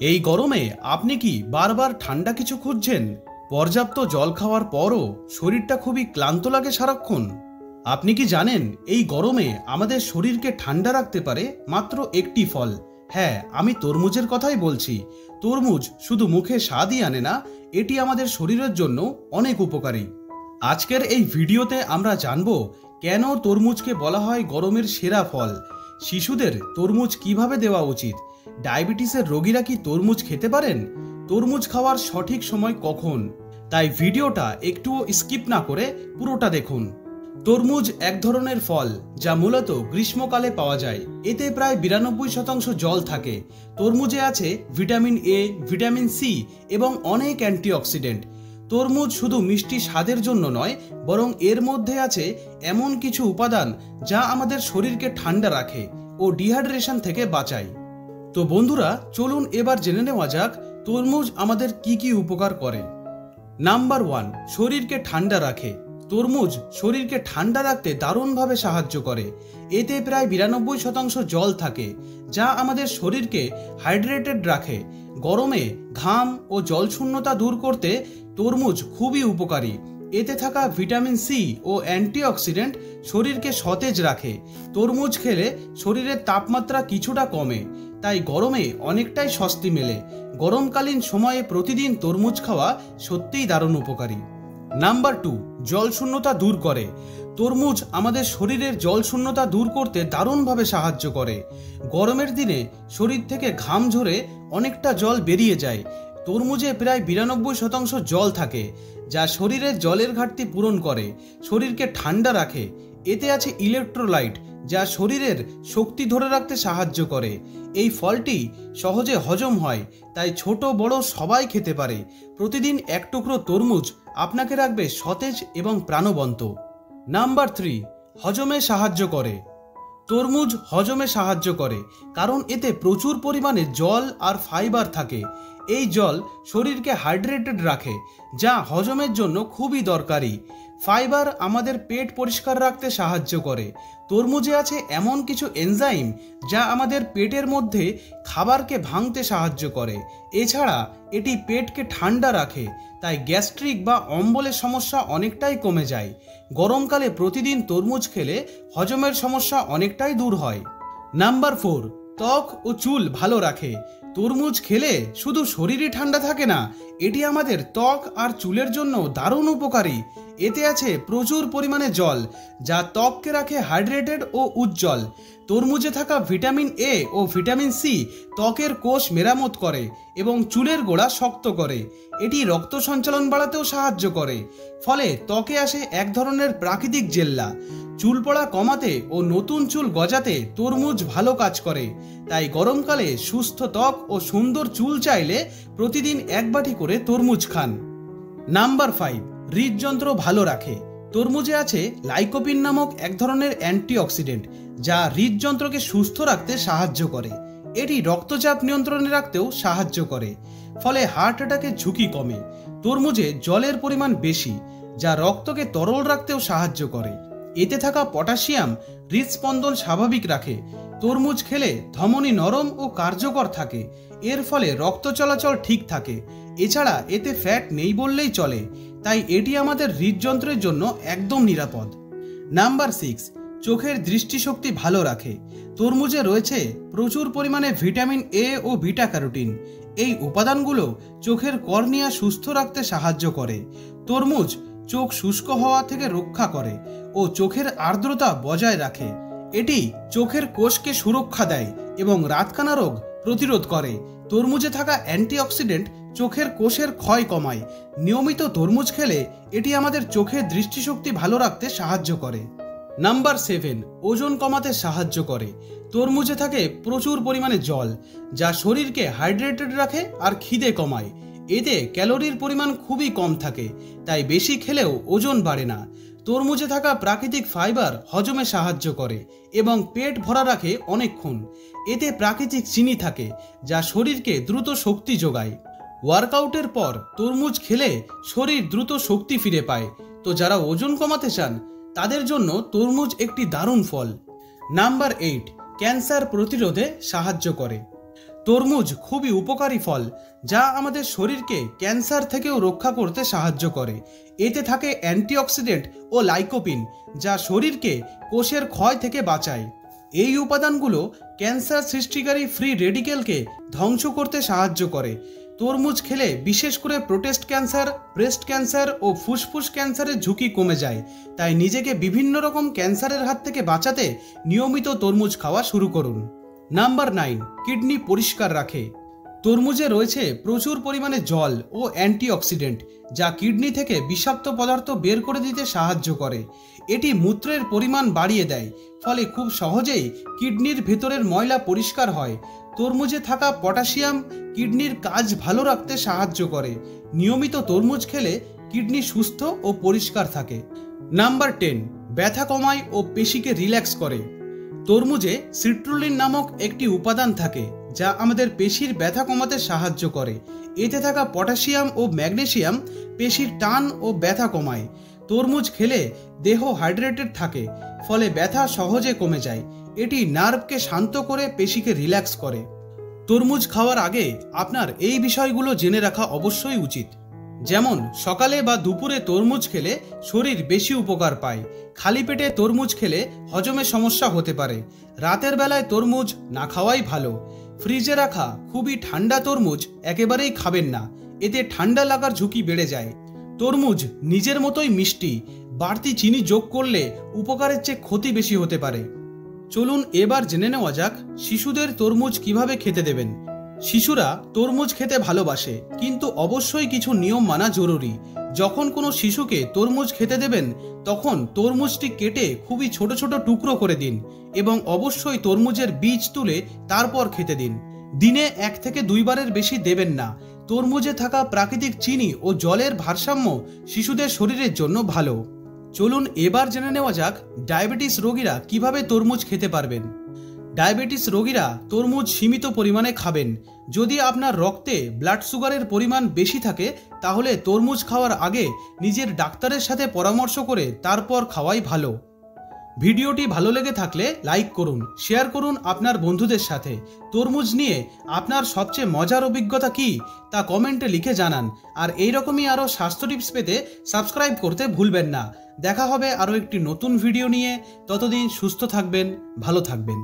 এই গরমে আপনি কি বারবার ঠান্ডা কিছু খুঁজছেন? পর্যাপ্ত জল খাওয়ার পরও শরীরটা খুবই ক্লান্ত লাগে সারাক্ষণ। আপনি কি জানেন এই গরমে আমাদের শরীরকে ঠান্ডা রাখতে পারে মাত্র একটি ফল? হ্যাঁ, আমি তরমুজের কথাই বলছি। তরমুজ শুধু মুখে স্বাদই আনে না, এটি আমাদের শরীরের জন্য অনেক উপকারী। আজকের এই ভিডিওতে আমরা জানব কেন তরমুজকে বলা হয় গরমের সেরা ফল, শিশুদের তরমুজ কিভাবে দেওয়া উচিত, ডায়াবেটিসের রোগীরা কি তরমুজ খেতে পারেন, তরমুজ খাওয়ার সঠিক সময় কখন। তাই ভিডিওটা একটুও স্কিপ না করে পুরোটা দেখুন। তরমুজ এক ধরনের ফল যা মূলত গ্রীষ্মকালে পাওয়া যায়। এতে প্রায় 92% জল থাকে। তরমুজে আছে ভিটামিন এ, ভিটামিন সি এবং অনেক অ্যান্টিঅক্সিডেন্ট। তরমুজ শুধু মিষ্টি স্বাদের জন্য নয়, বরং এর মধ্যে আছে এমন কিছু উপাদান যা আমাদের শরীরকে ঠান্ডা রাখে ও ডিহাইড্রেশন থেকে বাঁচায়। তো বন্ধুরা, চলুন এবার জেনে নেওয়া যাক তরমুজ আমাদের কি কি উপকার করে। নাম্বার 1, শরীরকে ঠান্ডা রাখে। তরমুজ শরীরকে ঠান্ডা রাখতে দারুণভাবে সাহায্য করে। এতে প্রায় 92% জল থাকে, যা আমাদের শরীরকে হাইড্রেটেড রাখে। গরমে ঘাম ও জলশূন্যতা দূর করতে তরমুজ খুবই উপকারী। এতে থাকা ভিটামিন সি ও অ্যান্টিঅক্সিডেন্ট শরীরকে সতেজ রাখে। তরমুজ খেলে শরীরের তাপমাত্রা কিছুটা কমে, তাই গরমে অনেকটাই স্বস্তি মেলে। গরমকালীন সময়ে প্রতিদিন তরমুজ খাওয়া সত্যিই দারুণ উপকারী। নাম্বার 2, জলশূন্যতা দূর করে। তরমুজ আমাদের শরীরের জলশূন্যতা দূর করতে দারুণভাবে সাহায্য করে। গরমের দিনে শরীর থেকে ঘাম ঝরে অনেকটা জল বেরিয়ে যায়। তরমুজে প্রায় 92% জল থাকে, যা শরীরের জলের ঘাটতি পূরণ করে, শরীরকে ঠান্ডা রাখে। এতে আছে ইলেকট্রোলাইট, যা শরীরের শক্তি ধরে রাখতে সাহায্য করে। এই ফলটি সহজে হজম হয়, তাই ছোট বড় সবাই খেতে পারে। প্রতিদিন এক টুকরো তরমুজ আপনাকে রাখবে সতেজ এবং প্রাণবন্ত। নাম্বার 3, হজমে সাহায্য করে। তরমুজ হজমে সাহায্য করে কারণ এতে প্রচুর পরিমাণে জল আর ফাইবার থাকে। এই জল শরীরকে হাইড্রেটেড রাখে, যা হজমের জন্য খুবই দরকারি। ফাইবার আমাদের পেট পরিষ্কার রাখতে সাহায্য করে। তরমুজে আছে এমন কিছু এনজাইম যা আমাদের পেটের মধ্যে খাবারকে ভাঙতে সাহায্য করে। এছাড়া এটি পেটকে ঠান্ডা রাখে, তাই গ্যাস্ট্রিক বা অম্বলের সমস্যা অনেকটাই কমে যায়। গরমকালে প্রতিদিন তরমুজ খেলে হজমের সমস্যা অনেকটাই দূর হয়। নাম্বার 4, ত্বক ও চুল ভালো রাখে। তরমুজ খেলে শুধু শরীরই ঠান্ডা থাকে না, এটি আমাদের ত্বক আর চুলের জন্য দারুণ উপকারী। এতে আছে প্রচুর পরিমাণে জল, যা ত্বককে রাখে হাইড্রেটেড ও উজ্জ্বল। তরমুজে থাকা ভিটামিন এ ও ভিটামিন সি ত্বকের কোষ মেরামত করে এবং চুলের গোড়া শক্ত করে। এটি রক্ত সঞ্চালন বাড়াতেও সাহায্য করে, ফলে ত্বকে আসে এক ধরনের প্রাকৃতিক জেল্লা। চুল পড়া কমাতে ও নতুন চুল গজাতে তরমুজ ভালো কাজ করে। তাই গরমকালে সুস্থ ত্বক ও সুন্দর চুল চাইলে প্রতিদিন এক বাটি করে তরমুজ খান। নাম্বার 5, হৃদযন্ত্র ভালো রাখে। তরমুজে আছে লাইকোপিন নামক এক ধরনের অ্যান্টিঅক্সিডেন্ট, যা হৃদযন্ত্রকে সুস্থ রাখতে সাহায্য করে। এটি রক্তচাপ নিয়ন্ত্রণে রাখতেও সাহায্য করে, ফলে হার্ট অ্যাটাকের ঝুঁকি কমে। তরমুজে জলের পরিমাণ বেশি, যা রক্তকে তরল রাখতেও সাহায্য করে। এতে থাকা পটাশিয়াম হৃদস্পন্দন স্বাভাবিক রাখে। তরমুজ খেলে ধমনী নরম ও কার্যকর থাকে, এর ফলে রক্ত চলাচল ঠিক থাকে। এছাড়া এতে ফ্যাট নেই বললেই চলে, তাই এটি আমাদের হৃদযন্ত্রের জন্য একদম নিরাপদ। নাম্বার 6, চোখের দৃষ্টিশক্তি ভালো রাখে। তরমুজে রয়েছে প্রচুর পরিমাণে ভিটামিন এ ও বিটা ক্যারোটিন। এই উপাদানগুলো চোখের কর্নিয়া সুস্থ রাখতে সাহায্য করে। তরমুজ চোখ শুষ্ক হওয়া থেকে রক্ষা করে ও চোখের আর্দ্রতা বজায় রাখে। এটি চোখের কোষকে সুরক্ষা দেয় এবং রাতকানা রোগ প্রতিরোধ করে। তরমুজে থাকা অ্যান্টিঅক্সিডেন্ট চোখের কোষের ক্ষয় কমায়। নিয়মিত তরমুজ খেলে এটি আমাদের চোখের দৃষ্টিশক্তি ভালো রাখতে সাহায্য করে। নাম্বার 7, ওজন কমাতে সাহায্য করে। তরমুজে থাকে প্রচুর পরিমাণে জল, যা শরীরকে হাইড্রেটেড রাখে আর খিদে কমায়। এতে ক্যালোরির পরিমাণ খুবই কম থাকে, তাই বেশি খেলেও ওজন বাড়ে না। তরমুজে থাকা প্রাকৃতিক ফাইবার হজমে সাহায্য করে এবং পেট ভরা রাখে অনেকক্ষণ। এতে প্রাকৃতিক চিনি থাকে, যা শরীরকে দ্রুত শক্তি যোগায়। ওয়ার্কআউটের পর তরমুজ খেলে শরীর দ্রুত শক্তি ফিরে পায়। তো যারা ওজন কমাতে চান তাদের জন্য তরমুজ একটি দারুণ ফল। নাম্বার 8, ক্যান্সার প্রতিরোধে সাহায্য করে। তরমুজ খুবই উপকারী ফল, যা আমাদের শরীরকে ক্যান্সার থেকেও রক্ষা করতে সাহায্য করে। এতে থাকে অ্যান্টিঅক্সিডেন্ট ও লাইকোপিন, যা শরীরকে কোষের ক্ষয় থেকে বাঁচায়। এই উপাদানগুলো ক্যান্সার সৃষ্টিকারী ফ্রি রেডিকেলকে ধ্বংস করতে সাহায্য করে। তরমুজ খেলে বিশেষ করে প্রোস্টেট ক্যান্সার, ব্রেস্ট ক্যান্সার ও ফুসফুস ক্যান্সারের ঝুঁকি কমে যায়। তাই নিজেকে বিভিন্ন রকম ক্যান্সারের হাত থেকে বাঁচাতে নিয়মিত তরমুজ খাওয়া শুরু করুন। নাম্বার 9, কিডনি পরিষ্কার রাখে। তরমুজে রয়েছে প্রচুর পরিমাণে জল ও অ্যান্টিঅক্সিডেন্ট, যা কিডনি থেকে বিষাক্ত পদার্থ বের করে দিতে সাহায্য করে। এটি মূত্রের পরিমাণ বাড়িয়ে দেয়, ফলে খুব সহজেই কিডনির ভেতরের ময়লা পরিষ্কার হয়। তরমুজে থাকা পটাশিয়াম কিডনির কাজ ভালো রাখতে সাহায্য করে। নিয়মিত তরমুজ খেলে কিডনি সুস্থ ও পরিষ্কার থাকে। নাম্বার 10, ব্যথা কমায় ও পেশিকে রিল্যাক্স করে। তরমুজে সিট্রুলিন নামক একটি উপাদান থাকে, যা আমাদের পেশির ব্যথা কমাতে সাহায্য করে। এতে থাকা পটাশিয়াম ও ম্যাগনেসিয়াম পেশির টান ও ব্যথা কমায়। তরমুজ খেলে দেহ হাইড্রেটেড থাকে, ফলে ব্যথা সহজে কমে যায়। এটি নার্ভকে শান্ত করে পেশিকে রিল্যাক্স করে। তরমুজ খাওয়ার আগে আপনার এই বিষয়গুলো জেনে রাখা অবশ্যই উচিত। যেমন সকালে বা দুপুরে তরমুজ খেলে শরীর বেশি উপকার পায়। খালি পেটে তরমুজ খেলে হজমে সমস্যা হতে পারে। রাতের বেলায় তরমুজ না খাওয়াই ভালো। ফ্রিজে রাখা খুবই ঠান্ডা তরমুজ একেবারেই খাবেন না, এতে ঠান্ডা লাগার ঝুঁকি বেড়ে যায়। তরমুজ নিজের মতোই মিষ্টি, বাড়তি চিনি যোগ করলে উপকারের চেয়ে ক্ষতি বেশি হতে পারে। চলুন এবার জেনে নেওয়া যাক শিশুদের তরমুজ কিভাবে খেতে দেবেন। শিশুরা তরমুজ খেতে ভালোবাসে, কিন্তু অবশ্যই কিছু নিয়ম মানা জরুরি। যখন কোনো শিশুকে তরমুজ খেতে দেবেন, তখন তরমুজটি কেটে খুবই ছোট ছোট টুকরো করে দিন এবং অবশ্যই তরমুজের বীজ তুলে তারপর খেতে দিন। দিনে 1 থেকে 2 বারের বেশি দেবেন না। তরমুজে থাকা প্রাকৃতিক চিনি ও জলের ভারসাম্য শিশুদের শরীরের জন্য ভালো। চলুন এবার জেনে নেওয়া যাক ডায়াবেটিস রোগীরা কিভাবে তরমুজ খেতে পারবেন। ডায়াবেটিস রোগীরা তরমুজ সীমিত পরিমাণে খাবেন। যদি আপনার রক্তে ব্লাড সুগারের পরিমাণ বেশি থাকে, তাহলে তরমুজ খাওয়ার আগে নিজের ডাক্তারের সাথে পরামর্শ করে তারপর খাওয়াই ভালো। ভিডিওটি ভালো লেগে থাকলে লাইক করুন, শেয়ার করুন আপনার বন্ধুদের সাথে। তরমুজ নিয়ে আপনার সবচেয়ে মজার অভিজ্ঞতা কি তা কমেন্টে লিখে জানান। আর এইরকমই আরও স্বাস্থ্য টিপস পেতে সাবস্ক্রাইব করতে ভুলবেন না। দেখা হবে আরও একটি নতুন ভিডিও নিয়ে। ততদিন সুস্থ থাকবেন, ভালো থাকবেন।